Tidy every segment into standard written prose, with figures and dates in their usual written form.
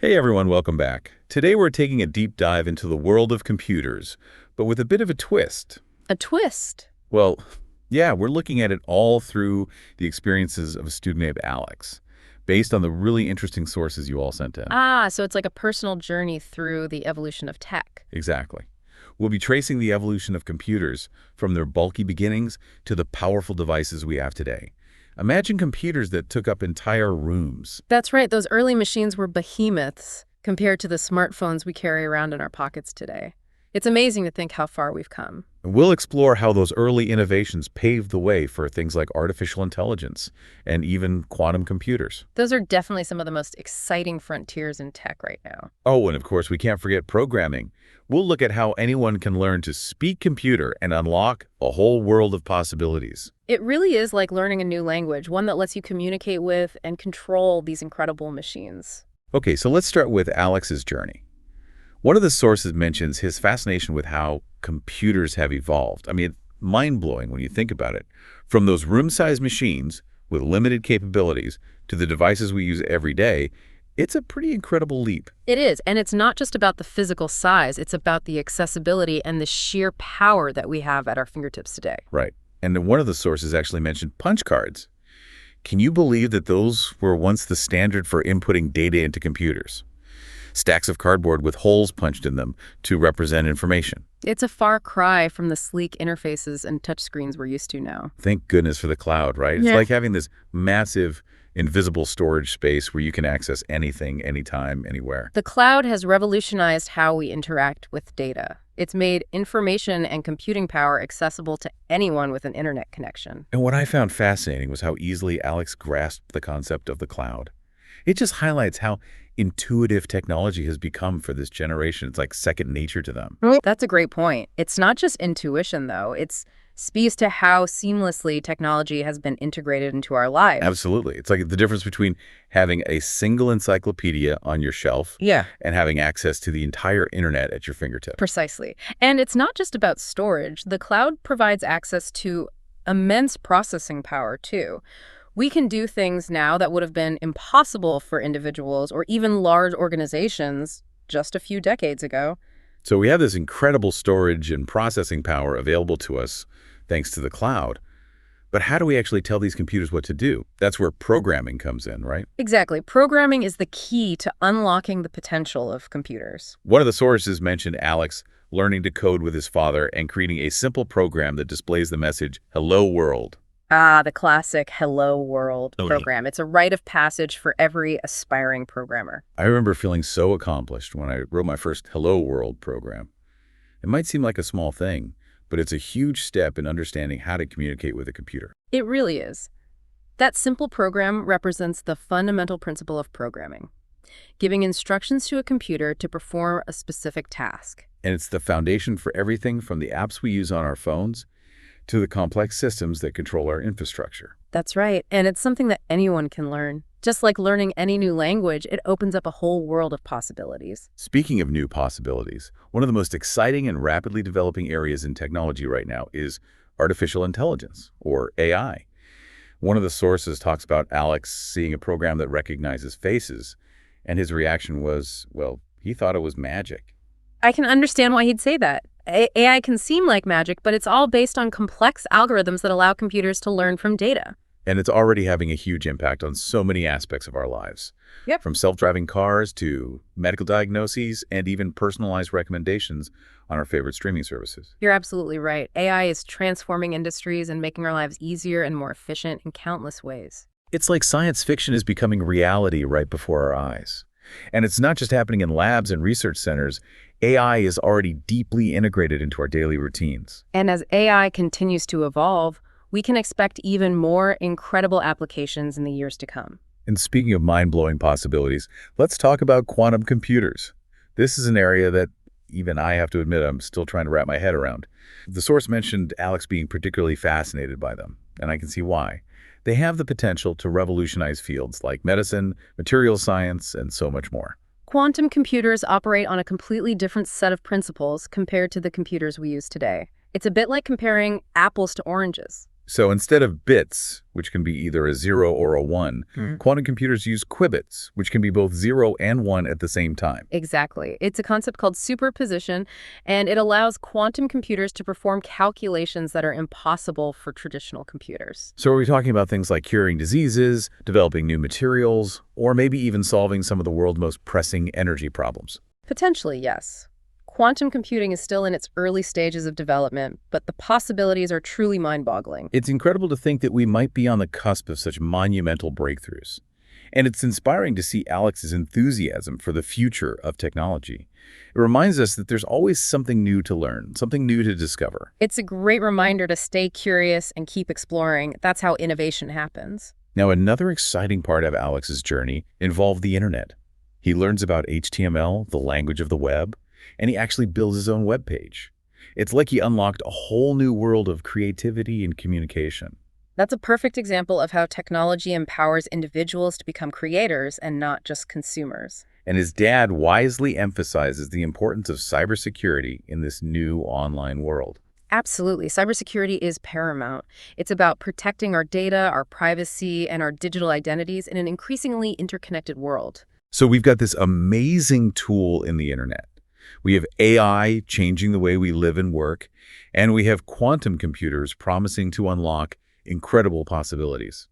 Hey everyone, welcome back. Today we're taking a deep dive into the world of computers, but with a bit of a twist. A twist. Well, yeah, we're looking at it all through the experiences of a student named Alex, based on the really interesting sources you all sent in. So it's like a personal journey through the evolution of tech. Exactly. We'll be tracing the evolution of computers from their bulky beginnings to the powerful devices we have today. Imagine computers that took up entire rooms. That's right, those early machines were behemoths compared to the smartphones we carry around in our pockets today. It's amazing to think how far we've come. And we'll explore how those early innovations paved the way for things like artificial intelligence and even quantum computers. Those are definitely some of the most exciting frontiers in tech right now. Oh, and of course, we can't forget programming. We'll look at how anyone can learn to speak computer and unlock a whole world of possibilities. It really is like learning a new language, one that lets you communicate with and control these incredible machines. Okay, so let's start with Alex's journey. One of the sources mentions his fascination with how computers have evolved. I mean, mind-blowing when you think about it. From those room-sized machines with limited capabilities to the devices we use every day, it's a pretty incredible leap. It is, and it's not just about the physical size, it's about the accessibility and the sheer power that we have at our fingertips today. Right. And then one of the sources actually mentioned punch cards. Can you believe that those were once the standard for inputting data into computers? Stacks of cardboard with holes punched in them to represent information. It's a far cry from the sleek interfaces and touchscreens we're used to now. Thank goodness for the cloud, right? It's like having this massive invisible storage space where you can access anything, anytime, anywhere. The cloud has revolutionized how we interact with data. It's made information and computing power accessible to anyone with an internet connection. And what I found fascinating was how easily Alex grasped the concept of the cloud. It just highlights how intuitive technology has become for this generation. It's like second nature to them. That's a great point. It's not just intuition, though. It speaks to how seamlessly technology has been integrated into our lives. Absolutely. It's like the difference between having a single encyclopedia on your shelf and having access to the entire internet at your fingertip. Precisely. And it's not just about storage. The cloud provides access to immense processing power, too. We can do things now that would have been impossible for individuals or even large organizations just a few decades ago. So we have this incredible storage and processing power available to us thanks to the cloud. But how do we actually tell these computers what to do? That's where programming comes in, right? Exactly. Programming is the key to unlocking the potential of computers. One of the sources mentioned Alex learning to code with his father and creating a simple program that displays the message, "Hello World." The classic Hello World program. It's a rite of passage for every aspiring programmer. I remember feeling so accomplished when I wrote my first Hello World program. It might seem like a small thing, but it's a huge step in understanding how to communicate with a computer. It really is. That simple program represents the fundamental principle of programming, giving instructions to a computer to perform a specific task. And it's the foundation for everything from the apps we use on our phones to the complex systems that control our infrastructure. That's right. And it's something that anyone can learn. Just like learning any new language, it opens up a whole world of possibilities. Speaking of new possibilities, one of the most exciting and rapidly developing areas in technology right now is artificial intelligence, or AI. One of the sources talks about Alex seeing a program that recognizes faces, and his reaction was, well, he thought it was magic. I can understand why he'd say that. AI can seem like magic, but it's all based on complex algorithms that allow computers to learn from data. And it's already having a huge impact on so many aspects of our lives. Yep. From self-driving cars to medical diagnoses and even personalized recommendations on our favorite streaming services. You're absolutely right. AI is transforming industries and making our lives easier and more efficient in countless ways. It's like science fiction is becoming reality right before our eyes. And it's not just happening in labs and research centers. AI is already deeply integrated into our daily routines. And as AI continues to evolve, we can expect even more incredible applications in the years to come. And speaking of mind-blowing possibilities, let's talk about quantum computers. This is an area that even I have to admit I'm still trying to wrap my head around. The source mentioned Alex being particularly fascinated by them, and I can see why. They have the potential to revolutionize fields like medicine, materials science, and so much more. Quantum computers operate on a completely different set of principles compared to the computers we use today. It's a bit like comparing apples to oranges. So instead of bits, which can be either a 0 or a 1, quantum computers use qubits, which can be both 0 and 1 at the same time. Exactly. It's a concept called superposition, and it allows quantum computers to perform calculations that are impossible for traditional computers. So are we talking about things like curing diseases, developing new materials, or maybe even solving some of the world's most pressing energy problems? Potentially, yes. Quantum computing is still in its early stages of development, but the possibilities are truly mind-boggling. It's incredible to think that we might be on the cusp of such monumental breakthroughs. And it's inspiring to see Alex's enthusiasm for the future of technology. It reminds us that there's always something new to learn, something new to discover. It's a great reminder to stay curious and keep exploring. That's how innovation happens. Now, another exciting part of Alex's journey involved the internet. He learns about HTML, the language of the web, and he actually builds his own web page. It's like he unlocked a whole new world of creativity and communication. That's a perfect example of how technology empowers individuals to become creators and not just consumers. And his dad wisely emphasizes the importance of cybersecurity in this new online world. Absolutely. Cybersecurity is paramount. It's about protecting our data, our privacy, and our digital identities in an increasingly interconnected world. So we've got this amazing tool in the internet. We have AI changing the way we live and work, and we have quantum computers promising to unlock incredible possibilities.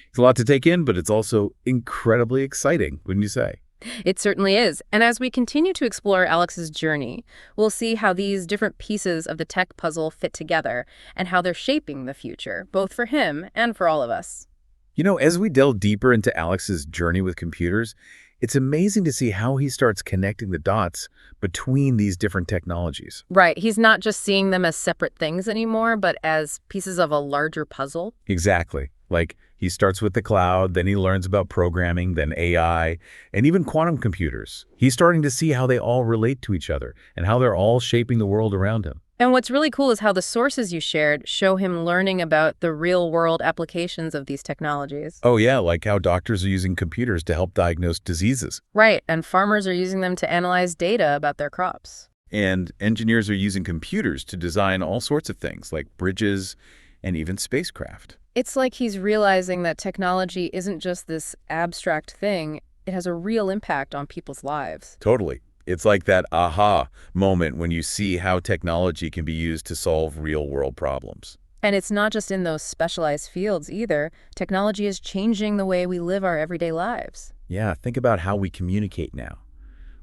It's a lot to take in, but it's also incredibly exciting, wouldn't you say? It certainly is. And as we continue to explore Alex's journey, we'll see how these different pieces of the tech puzzle fit together and how they're shaping the future, both for him and for all of us. You know, as we delve deeper into Alex's journey with computers, it's amazing to see how he starts connecting the dots between these different technologies. Right. He's not just seeing them as separate things anymore, but as pieces of a larger puzzle. Exactly. Like, he starts with the cloud, then he learns about programming, then AI, and even quantum computers. He's starting to see how they all relate to each other and how they're all shaping the world around him. And what's really cool is how the sources you shared show him learning about the real-world applications of these technologies. Oh yeah, like how doctors are using computers to help diagnose diseases. Right, and farmers are using them to analyze data about their crops. And engineers are using computers to design all sorts of things, like bridges and even spacecraft. It's like he's realizing that technology isn't just this abstract thing, it has a real impact on people's lives. Totally. It's like that aha moment when you see how technology can be used to solve real-world problems. And it's not just in those specialized fields either. Technology is changing the way we live our everyday lives. Yeah, think about how we communicate now,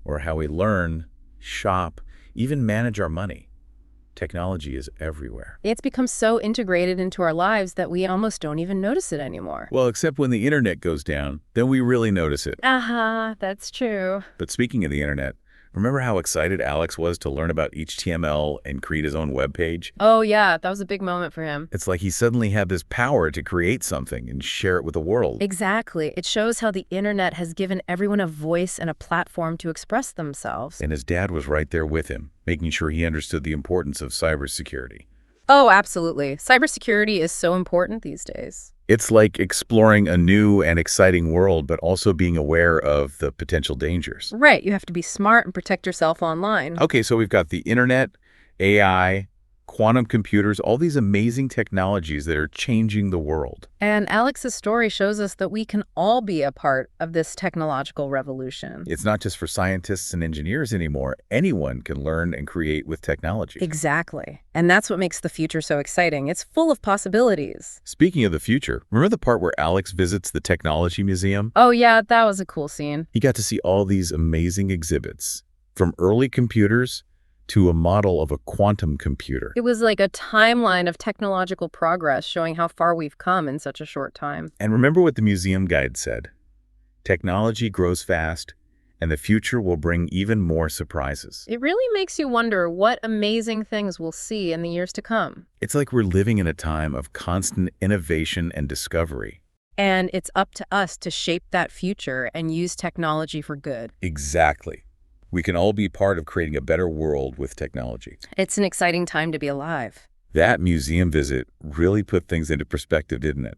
or how we learn, shop, even manage our money. Technology is everywhere. It's become so integrated into our lives that we almost don't even notice it anymore. Well, except when the internet goes down, then we really notice it. That's true. But speaking of the internet, remember how excited Alex was to learn about HTML and create his own web page? Oh yeah, that was a big moment for him. It's like he suddenly had this power to create something and share it with the world. Exactly. It shows how the internet has given everyone a voice and a platform to express themselves. And his dad was right there with him, making sure he understood the importance of cybersecurity. Oh, absolutely. Cybersecurity is so important these days. It's like exploring a new and exciting world, but also being aware of the potential dangers. Right. You have to be smart and protect yourself online. Okay, so we've got the internet, AI, quantum computers, all these amazing technologies that are changing the world. And Alex's story shows us that we can all be a part of this technological revolution. It's not just for scientists and engineers anymore. Anyone can learn and create with technology. Exactly. And that's what makes the future so exciting. It's full of possibilities. Speaking of the future, remember the part where Alex visits the Technology Museum? Oh yeah, that was a cool scene. He got to see all these amazing exhibits, from early computers to a model of a quantum computer. It was like a timeline of technological progress showing how far we've come in such a short time. And remember what the museum guide said. Technology grows fast, and the future will bring even more surprises. It really makes you wonder what amazing things we'll see in the years to come. It's like we're living in a time of constant innovation and discovery. And it's up to us to shape that future and use technology for good. Exactly. We can all be part of creating a better world with technology. It's an exciting time to be alive. That museum visit really put things into perspective, didn't it?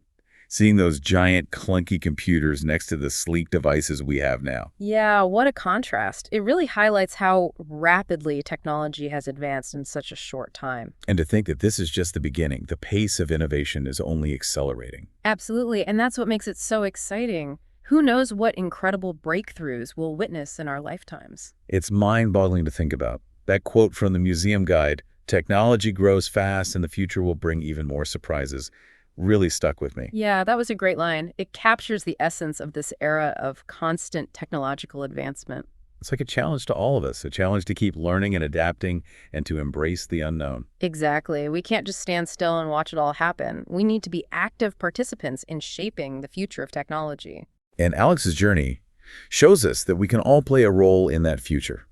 Seeing those giant, clunky computers next to the sleek devices we have now. Yeah, what a contrast. It really highlights how rapidly technology has advanced in such a short time. And to think that this is just the beginning, the pace of innovation is only accelerating. Absolutely, and that's what makes it so exciting. Who knows what incredible breakthroughs we'll witness in our lifetimes? It's mind-boggling to think about. That quote from the museum guide, "Technology grows fast and the future will bring even more surprises," really stuck with me. Yeah, that was a great line. It captures the essence of this era of constant technological advancement. It's like a challenge to all of us, a challenge to keep learning and adapting and to embrace the unknown. Exactly. We can't just stand still and watch it all happen. We need to be active participants in shaping the future of technology. And Alex's journey shows us that we can all play a role in that future.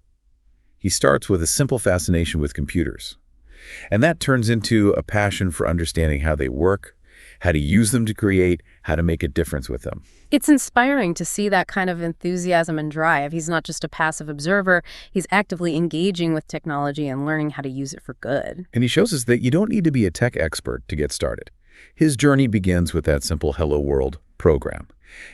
He starts with a simple fascination with computers, and that turns into a passion for understanding how they work, how to use them to create, how to make a difference with them. It's inspiring to see that kind of enthusiasm and drive. He's not just a passive observer, he's actively engaging with technology and learning how to use it for good. And he shows us that you don't need to be a tech expert to get started. His journey begins with that simple Hello World program.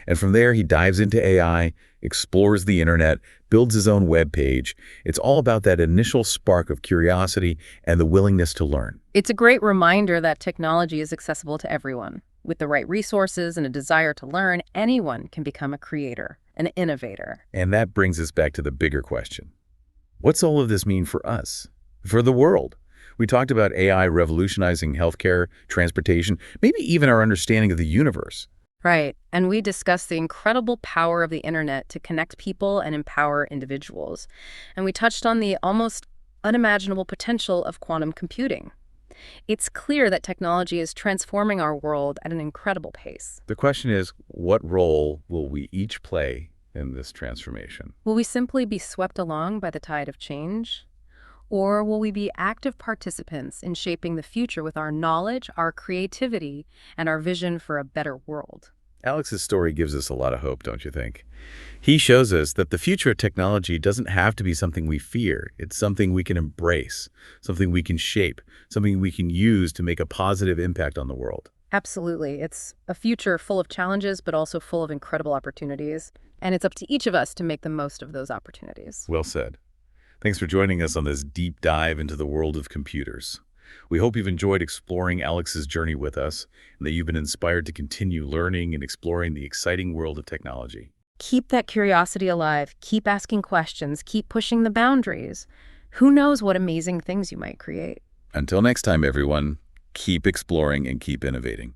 And from there, he dives into AI, explores the internet, builds his own web page. It's all about that initial spark of curiosity and the willingness to learn. It's a great reminder that technology is accessible to everyone. With the right resources and a desire to learn, anyone can become a creator, an innovator. And that brings us back to the bigger question. What's all of this mean for us, for the world? We talked about AI revolutionizing healthcare, transportation, maybe even our understanding of the universe. Right. And we discussed the incredible power of the internet to connect people and empower individuals. And we touched on the almost unimaginable potential of quantum computing. It's clear that technology is transforming our world at an incredible pace. The question is, what role will we each play in this transformation? Will we simply be swept along by the tide of change? Or will we be active participants in shaping the future with our knowledge, our creativity, and our vision for a better world? Alex's story gives us a lot of hope, don't you think? He shows us that the future of technology doesn't have to be something we fear. It's something we can embrace, something we can shape, something we can use to make a positive impact on the world. Absolutely. It's a future full of challenges, but also full of incredible opportunities. And it's up to each of us to make the most of those opportunities. Well said. Thanks for joining us on this deep dive into the world of computers. We hope you've enjoyed exploring Alex's journey with us and that you've been inspired to continue learning and exploring the exciting world of technology. Keep that curiosity alive. Keep asking questions. Keep pushing the boundaries. Who knows what amazing things you might create? Until next time, everyone, keep exploring and keep innovating.